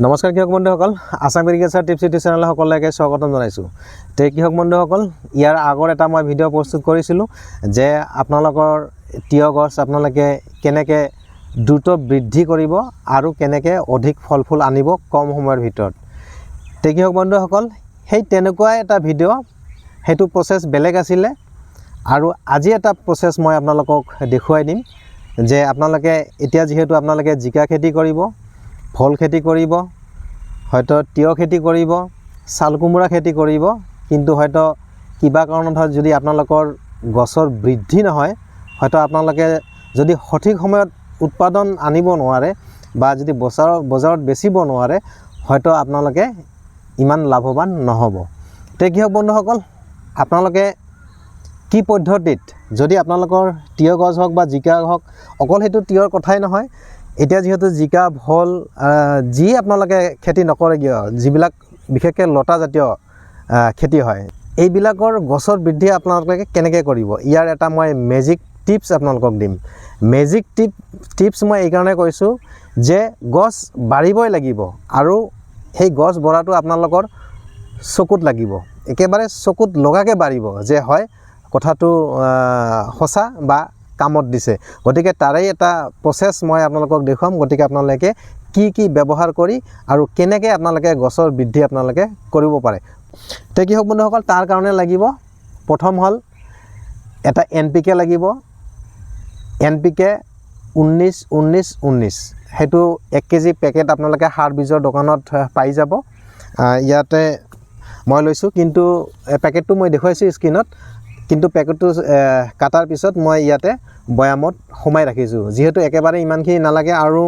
নমস্কাৰ কৃষক বন্ধুসকল, আসাম এগ্ৰিকালচাৰ টিপছ ইউটিউব চেনেললৈ সকলোকে স্বাগতম জনাইছোঁ। তে কৃষক বন্ধুসকল, ইয়াৰ আগৰ এটা মই ভিডিঅ' প্ৰস্তুত কৰিছিলোঁ যে আপোনালোকৰ তিয়হ গছ আপোনালোকে কেনেকৈ দ্ৰুত বৃদ্ধি কৰিব আৰু কেনেকৈ অধিক ফল ফুল আনিব কম সময়ৰ ভিতৰত। তে কৃষক বন্ধুসকল, সেই তেনেকুৱা এটা ভিডিঅ', সেইটো প্ৰচেছ বেলেগ আছিলে আৰু আজি এটা প্ৰচেছ মই আপোনালোকক দেখুৱাই দিম যে আপোনালোকে এতিয়া যিহেতু আপোনালোকে জিকা খেতি কৰিব, ফল খেতি কৰিব, হয়তো তিয়হ খেতি কৰিব, চাল কোমোৰা খেতি কৰিব, কিন্তু হয়তো কিবা কাৰণত যদি আপোনালোকৰ গছৰ বৃদ্ধি নহয়, হয়তো আপোনালোকে যদি সঠিক সময়ত উৎপাদন আনিব নোৱাৰে বা যদি বজাৰত বেচিব নোৱাৰে, হয়তো আপোনালোকে ইমান লাভৱান নহ'ব। তে কৃষক বন্ধুসকল, আপোনালোকে কি পদ্ধতিত যদি আপোনালোকৰ তিয়হ গছ হওক বা জিকা হওক, অকল সেইটো তিয়হৰ কথাই নহয়, এতিয়া যিহেতু জিকা ভোল যি আপোনালোকে খেতি নকৰে কিয়, যিবিলাক বিশেষকৈ লতা জাতীয় খেতি হয়, এইবিলাকৰ গছৰ বৃদ্ধি আপোনালোকে কেনেকৈ কৰিব, ইয়াৰ এটা মই মেজিক টিপছ আপোনালোকক দিম। মেজিক টিপছ মই এইকাৰণে কৈছোঁ যে গছ বাঢ়িবই লাগিব আৰু সেই গছ বঢ়াটো আপোনালোকৰ চকুত লাগিব, একেবাৰে চকুত লগাকৈ বাঢ়িব যে হয় কথাটো সঁচা বা কামত দিছে। গতিকে তাৰেই এটা প্ৰচেছ মই আপোনালোকক দেখুৱাম। গতিকে আপোনালোকে কি ব্যৱহাৰ কৰি আৰু কেনেকৈ আপোনালোকে গছৰ বৃদ্ধি আপোনালোকে কৰিব পাৰে। তে কৃষক বন্ধুসকল, তাৰ কাৰণে লাগিব, প্ৰথম হ'ল এটা NPK লাগিব, NPK 19-19-19, সেইটো 1 কেজি পেকেট আপোনালোকে সাৰ বীজৰ দোকানত পাই যাব। ইয়াতে মই লৈছোঁ, কিন্তু পেকেটটো মই দেখুৱাইছোঁ স্ক্ৰীণত, কিন্তু পেকেটটো কাটাৰ পিছত মই ইয়াতে বয়ামত সোমাই ৰাখিছোঁ, যিহেতু একেবাৰে ইমানখিনি নালাগে আৰু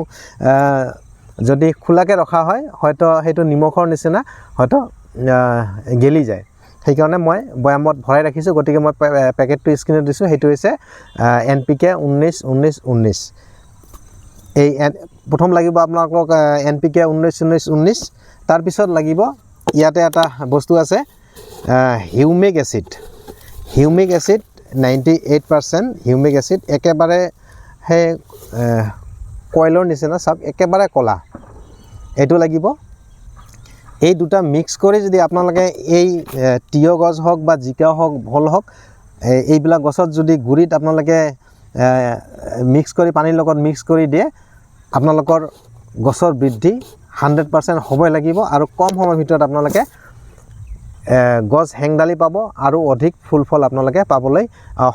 যদি খোলাকৈ ৰখা হয় হয়তো সেইটো নিমখৰ নিচিনা হয়তো গেলি যায়, সেইকাৰণে মই বয়ামত ভৰাই ৰাখিছোঁ। গতিকে মই পেকেটটো স্ক্ৰীণত দিছোঁ, সেইটো হৈছে NPK 19-19-19। এই প্ৰথম লাগিব আপোনালোকক NPK 19-19-19। তাৰপিছত লাগিব ইয়াতে এটা বস্তু আছে, humic acid. Humic acid 98% humic acid, একেবাৰে সেই কইলৰ নিচিনা চাওক, একেবাৰে ক'লা, এইটো লাগিব। এই দুটা মিক্স কৰি যদি আপোনালোকে এই তিয়হ গছ হওক বা জিকা হওক ভোল হওক, এইবিলাক গছত যদি গুৰিত আপোনালোকে মিক্স কৰি পানীৰ লগত মিক্স কৰি দিয়ে, আপোনালোকৰ গছৰ বৃদ্ধি 100% হ'বই লাগিব আৰু কম সময়ৰ ভিতৰত আপোনালোকে গছ হেংদালি পাব আৰু অধিক ফুল ফল আপোনালোকে পাবলৈ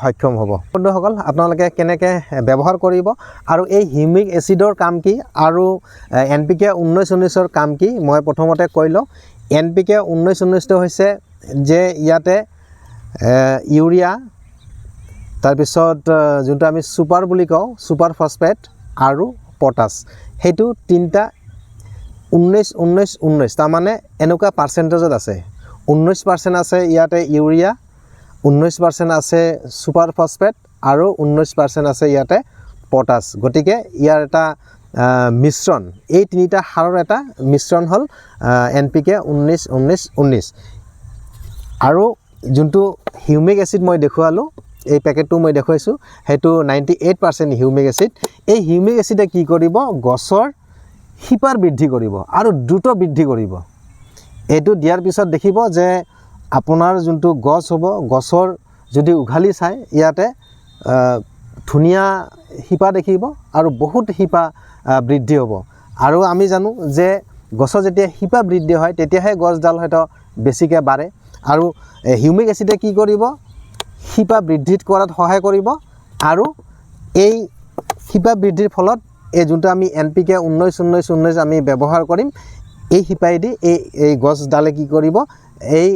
সক্ষম হ'ব। বন্ধুসকল, আপোনালোকে কেনেকৈ ব্যৱহাৰ কৰিব আৰু এই হিউমিক এচিডৰ কাম কি আৰু NPK 19-19ৰ কাম কি, মই প্ৰথমতে কৈ লওঁ। NPK 19-19টো হৈছে যে ইয়াতে ইউৰিয়া, তাৰপিছত যোনটো আমি ছুপাৰ বুলি কওঁ, ছুপাৰ ফছফেট আৰু পটাছ, সেইটো তিনিটা 19-19-19, তাৰমানে এনেকুৱা পাৰ্চেণ্টেজত আছে। 19% আছে ইয়াতে ইউৰিয়া, 19% আছে ছুপাৰ ফছফেট আৰু 19% আছে ইয়াতে পটাছ। গতিকে ইয়াৰ এটা মিশ্ৰণ, এই তিনিটা সাৰৰ এটা মিশ্ৰণ হ'ল NPK 19-19-19। আৰু যোনটো হিউমিক এচিড মই দেখুৱালোঁ, এই পেকেটটো মই দেখুৱাইছোঁ, সেইটো 98% হিউমিক এচিড। এই হিউমিক এচিডে কি কৰিব, গছৰ শিপাৰ বৃদ্ধি কৰিব আৰু দ্ৰুত বৃদ্ধি কৰিব। এইটো দিয়াৰ পিছত দেখিব যে আপোনাৰ যোনটো গছ হ'ব, গছৰ যদি উঘালি চাই ইয়াতে ধুনীয়া শিপা দেখিব আৰু বহুত শিপা বৃদ্ধি হ'ব। আৰু আমি জানো যে গছৰ যেতিয়া শিপা বৃদ্ধি হয় তেতিয়াহে গছডাল হয়তো বেছিকৈ বাঢ়ে। আৰু হিউমিক এচিডে কি কৰিব, শিপা বৃদ্ধিত কৰাত সহায় কৰিব আৰু এই শিপা বৃদ্ধিৰ ফলত এই যোনটো আমি NPK 19-19-19 আমি ব্যৱহাৰ কৰিম, এই শিপাইদি এই গছডালে কি কৰিব, এই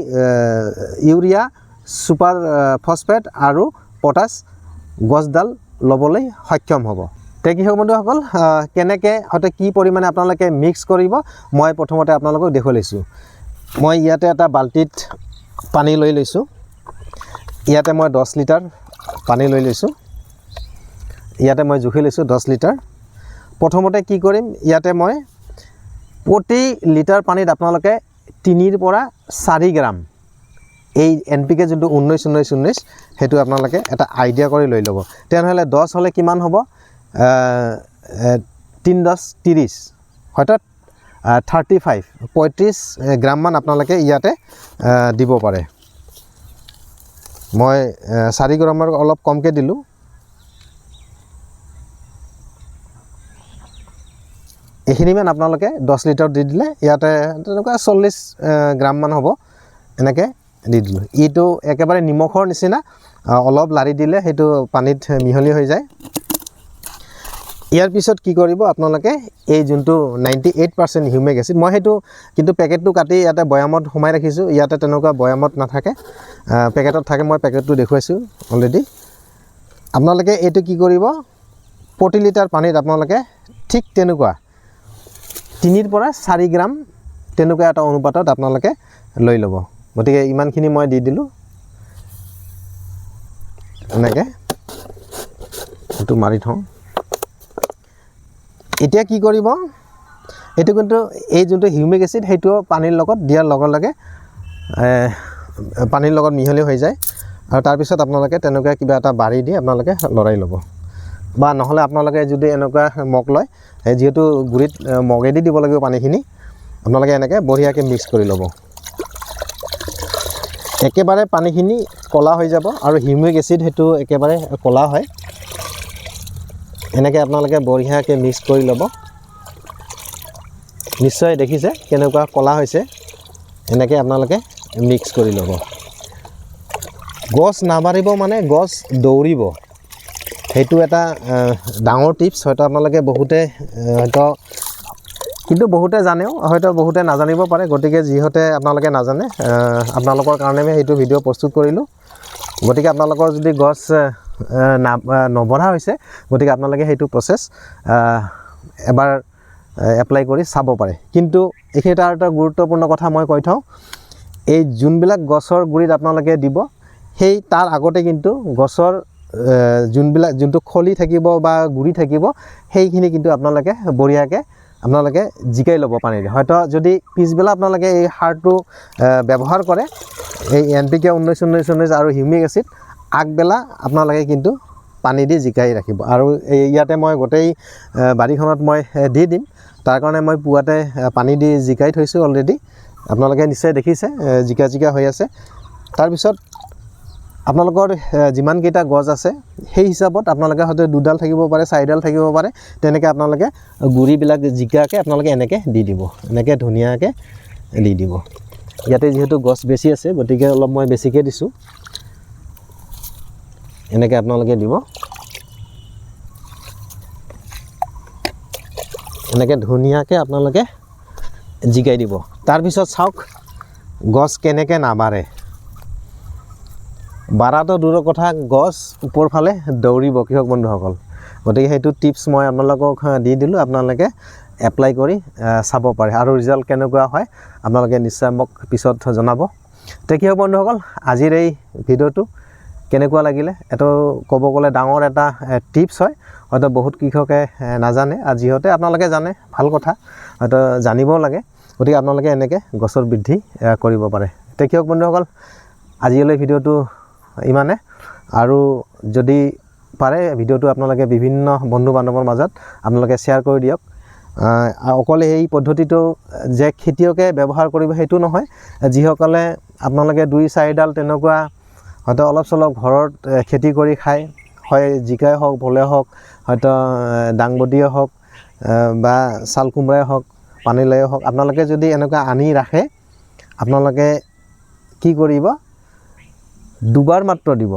ইউৰিয়া, ছুপাৰ ফছফেট আৰু পটাছ গছডাল ল'বলৈ সক্ষম হ'ব। তে কৃষক বন্ধুসকল, কেনেকৈ হয়তো কি পৰিমাণে আপোনালোকে মিক্স কৰিব, মই প্ৰথমতে আপোনালোকক দেখুৱাই লৈছোঁ। মই ইয়াতে এটা বাল্টিত পানী লৈ লৈছোঁ, ইয়াতে মই 10 লিটাৰ পানী লৈ লৈছোঁ, ইয়াতে মই জুখি লৈছোঁ 10 লিটাৰ। প্ৰথমতে কি কৰিম, ইয়াতে মই প্ৰতি লিটাৰ পানীত আপোনালোকে 3 পৰা 4 গ্ৰাম এই NPK যোনটো 19-19-19, সেইটো আপোনালোকে এটা আইডিয়া কৰি লৈ ল'ব। তেনেহ'লে 10 হ'লে কিমান হ'ব, 3-10-30, হয়তো 35 গ্ৰামমান আপোনালোকে ইয়াতে দিব পাৰে। মই 4 গ্ৰামৰ অলপ কমকৈ দিলোঁ। এইখিনিমান আপোনালোকে 10 লিটাৰ দি দিলে ইয়াতে তেনেকুৱা 40 গ্ৰামমান হ'ব, এনেকৈ দি দিলোঁ। এইটো একেবাৰে নিমখৰ নিচিনা, অলপ লাৰি দিলে সেইটো পানীত মিহলি হৈ যায়। ইয়াৰ পিছত কি কৰিব আপোনালোকে, এই যোনটো 98% হিউমিক এচিড, মই সেইটো কিন্তু পেকেটটো কাটি ইয়াতে বয়ামত সোমাই ৰাখিছোঁ। ইয়াতে তেনেকুৱা বয়ামত নাথাকে, পেকেটত থাকে। মই পেকেটটো দেখুৱাইছোঁ অলৰেডি। আপোনালোকে এইটো কি কৰিব, প্ৰতি লিটাৰ পানীত আপোনালোকে ঠিক তেনেকুৱা 3 পৰা 4 গ্ৰাম তেনেকুৱা এটা অনুপাতত আপোনালোকে লৈ ল'ব। গতিকে ইমানখিনি মই দি দিলোঁ। এনেকৈ এইটো মাৰি থওঁ। এতিয়া কি কৰিব, এইটো কিন্তু এই যোনটো হিউমিক এচিড সেইটো পানীৰ লগত দিয়াৰ লগে লগে পানীৰ লগত মিহলি হৈ যায়। আৰু তাৰপিছত আপোনালোকে তেনেকুৱা কিবা এটা বাঢ়ি দি আপোনালোকে লৰাই ল'ব, বা নহ'লে আপোনালোকে যদি এনেকুৱা মগ লয়, যিহেতু গুৰিত মগেদি দিব লাগিব পানীখিনি, আপোনালোকে এনেকৈ বঢ়িয়াকৈ মিক্স কৰি ল'ব। একেবাৰে পানীখিনি ক'লা হৈ যাব, আৰু হিউমিক এচিড সেইটো একেবাৰে ক'লা হয়। এনেকৈ আপোনালোকে বঢ়িয়াকৈ মিক্স কৰি ল'ব। নিশ্চয় দেখিছে কেনেকুৱা ক'লা হৈছে। এনেকৈ আপোনালোকে মিক্স কৰি ল'ব। গছ নাবাঢ়িব মানে গছ দৌৰিব, সেইটো এটা ডাঙৰ টিপছ। হয়তো আপোনালোকে বহুতে কিন্তু বহুতে জানেও, হয়তো বহুতে নাজানিব পাৰে। গতিকে যিহেতু আপোনালোকে নাজানে, আপোনালোকৰ কাৰণে মই সেইটো ভিডিঅ' প্ৰস্তুত কৰিলোঁ। গতিকে আপোনালোকৰ যদি গছ নবঢ়া হৈছে, গতিকে আপোনালোকে সেইটো প্ৰচেছ এবাৰ এপ্লাই কৰি চাব পাৰে। কিন্তু এইখিনি এটা গুৰুত্বপূৰ্ণ কথা মই কৈ থওঁ, এই যোনবিলাক গছৰ গুৰিত আপোনালোকে দিব, সেই তাৰ আগতে কিন্তু গছৰ যোনটো খলি থাকিব বা গুৰি থাকিব, সেইখিনি কিন্তু আপোনালোকে বঢ়িয়াকৈ জিকাই ল'ব পানীৰে। হয়তো যদি পিছবেলা আপোনালোকে এই সাৰটো ব্যৱহাৰ কৰে, এই NPK 19 আৰু হিউমিক এচিড, আগবেলা আপোনালোকে কিন্তু পানী দি জিকাই ৰাখিব। আৰু ইয়াতে মই গোটেই বাৰীখনত মই দি দিম, তাৰ কাৰণে মই পুৱাতে পানী দি জিকাই থৈছোঁ অলৰেডি। আপোনালোকে নিশ্চয় দেখিছে জিকা হৈ আছে। তাৰপিছত আপোনালোকৰ যিমানকেইটা গছ আছে সেই হিচাপত আপোনালোকে হয়তো 2ডাল থাকিব পাৰে, 4ডাল থাকিব পাৰে। তেনেকৈ আপোনালোকে গুৰিবিলাক জিকাকৈ আপোনালোকে এনেকৈ দি দিব, এনেকৈ ধুনীয়াকৈ দি দিব। ইয়াতে যিহেতু গছ বেছি আছে, গতিকে অলপ মই বেছিকৈ দিছোঁ। এনেকৈ আপোনালোকে দিব, এনেকৈ ধুনীয়াকৈ আপোনালোকে জিকাই দিব। তাৰপিছত চাওক গছ কেনেকৈ নাবাঢ়ে। বাঢ়াটো দূৰৰ কথা, গছ ওপৰ ফালে দৌৰিব কৃষক বন্ধুসকল। গতিকে সেইটো টিপছ মই আপোনালোকক দি দিলোঁ। আপোনালোকে এপ্লাই কৰি চাব পাৰে, আৰু ৰিজাল্ট কেনেকুৱা হয় আপোনালোকে নিশ্চয় মোক পিছত জনাব। তে কৃষক বন্ধুসকল, আজিৰ এই ভিডিঅ'টো কেনেকুৱা লাগিলে, এইটো ক'ব গ'লে ডাঙৰ এটা টিপছ হয়। হয়তো বহুত কৃষকে নাজানে, আৰু যিহেতু আপোনালোকে জানে ভাল কথা, হয়তো জানিবও লাগে। গতিকে আপোনালোকে এনেকৈ গছৰ বৃদ্ধি কৰিব পাৰে। তে কৃষক বন্ধুসকল, আজিলৈ ভিডিঅ'টো ইমানে। আৰু যদি পাৰে ভিডিঅ'টো আপোনালোকে বিভিন্ন বন্ধু বান্ধৱৰ মাজত আপোনালোকে শ্বেয়াৰ কৰি দিয়ক। অকলে এই পদ্ধতিটো যে খেতিয়কে ব্যৱহাৰ কৰিব সেইটো নহয়, যিসকলে আপোনালোকে 2-4ডাল তেনেকুৱা হয়তো অলপ চলপ ঘৰত খেতি কৰি খায়, হয় জিকাই হওক, ভোলে হওক, হয়তো দাংবডিয়ে হওক, বা চাল কোমোৰাই হওক, পানীলাওয়ে হওক, আপোনালোকে যদি এনেকুৱা আনি ৰাখে, আপোনালোকে কি কৰিব, 2বাৰ মাত্ৰ দিব।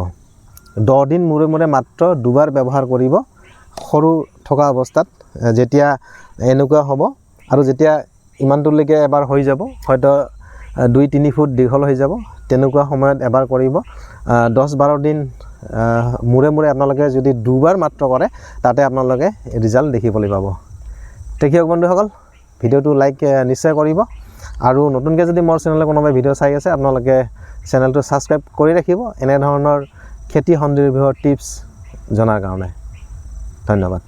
10 দিন মূৰে মূৰে মাত্ৰ 2বাৰ ব্যৱহাৰ কৰিব। সৰু থকা অৱস্থাত যেতিয়া এনেকুৱা হ'ব, আৰু যেতিয়া ইমানটোলৈকে এবাৰ হৈ যাব, হয়তো 2-3 ফুট দীঘল হৈ যাব, তেনেকুৱা সময়ত এবাৰ কৰিব। 10-12 দিন মূৰে মূৰে আপোনালোকে যদি 2বাৰ মাত্ৰ কৰে, তাতে আপোনালোকে ৰিজাল্ট দেখিবলৈ পাব। কৃষক বন্ধুসকল, ভিডিঅ'টো লাইক নিশ্চয় কৰিব। আৰু নতুনকৈ যদি মোৰ চেনেলে কোনোবাই ভিডিঅ' চাই আছে, আপোনালোকে চেনেলটো ছাবস্ক্ৰাইব কৰি ৰাখিব, এনেধৰণৰ খেতি সন্দৰ্ভীয় টিপছ জনাৰ কাৰণে। ধন্যবাদ।